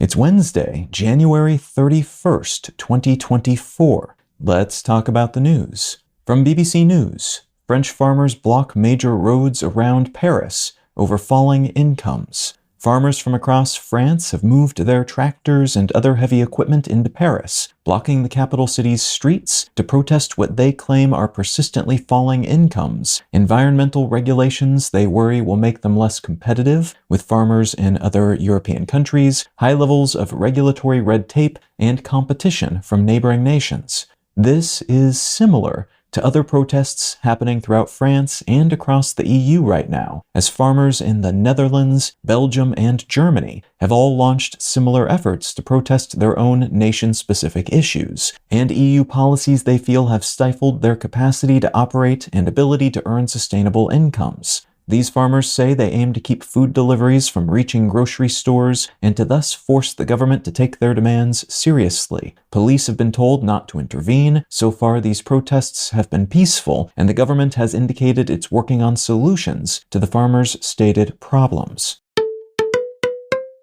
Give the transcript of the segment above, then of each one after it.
It's Wednesday, January 31st, 2024. Let's talk about the news. From BBC News, French farmers block major roads around Paris over falling incomes. Farmers from across France have moved their tractors and other heavy equipment into Paris, blocking the capital city's streets to protest what they claim are persistently falling incomes. Environmental regulations they worry will make them less competitive with farmers in other European countries, high levels of regulatory red tape, and competition from neighboring nations. This is similar to other protests happening throughout France and across the EU right now, as farmers in the Netherlands, Belgium, and Germany have all launched similar efforts to protest their own nation-specific issues, and EU policies they feel have stifled their capacity to operate and ability to earn sustainable incomes. These farmers say they aim to keep food deliveries from reaching grocery stores and to thus force the government to take their demands seriously. Police have been told not to intervene. So far, these protests have been peaceful, and the government has indicated it's working on solutions to the farmers' stated problems.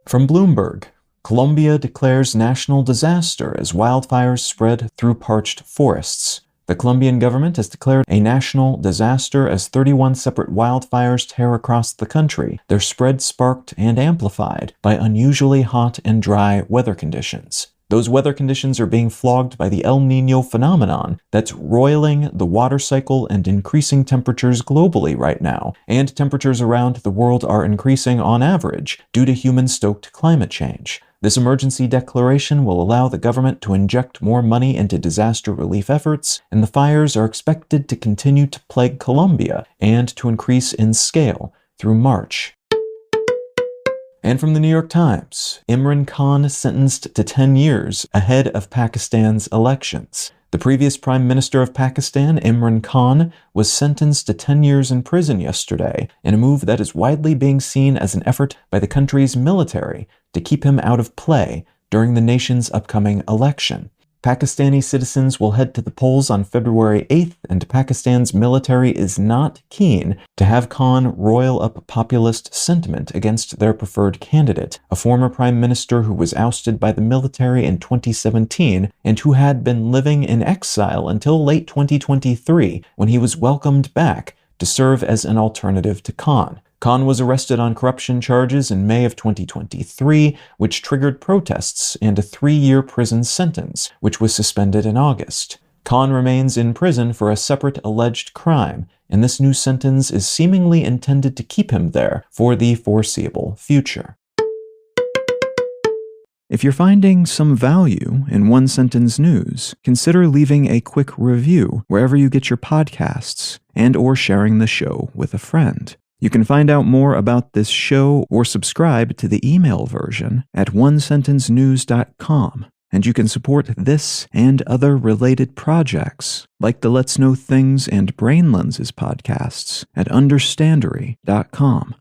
From Bloomberg, Colombia declares national disaster as wildfires spread through parched forests. The Colombian government has declared a national disaster as 31 separate wildfires tear across the country, their spread sparked and amplified by unusually hot and dry weather conditions. Those weather conditions are being flogged by the El Niño phenomenon that's roiling the water cycle and increasing temperatures globally right now, and temperatures around the world are increasing on average due to human-stoked climate change. This emergency declaration will allow the government to inject more money into disaster relief efforts, and the fires are expected to continue to plague Colombia and to increase in scale through March. And from the New York Times, Imran Khan sentenced to 10 years ahead of Pakistan's elections. The previous Prime Minister of Pakistan, Imran Khan, was sentenced to 10 years in prison yesterday in a move that is widely being seen as an effort by the country's military to keep him out of play during the nation's upcoming election. Pakistani citizens will head to the polls on February 8th, and Pakistan's military is not keen to have Khan roil up populist sentiment against their preferred candidate, a former prime minister who was ousted by the military in 2017 and who had been living in exile until late 2023 when he was welcomed back to serve as an alternative to Khan. Khan was arrested on corruption charges in May of 2023, which triggered protests and a 3-year prison sentence, which was suspended in August. Khan remains in prison for a separate alleged crime, and this new sentence is seemingly intended to keep him there for the foreseeable future. If you're finding some value in One Sentence News, consider leaving a quick review wherever you get your podcasts and/or sharing the show with a friend. You can find out more about this show or subscribe to the email version at onesentencenews.com. And you can support this and other related projects, like the Let's Know Things and Brain Lenses podcasts, at understandery.com.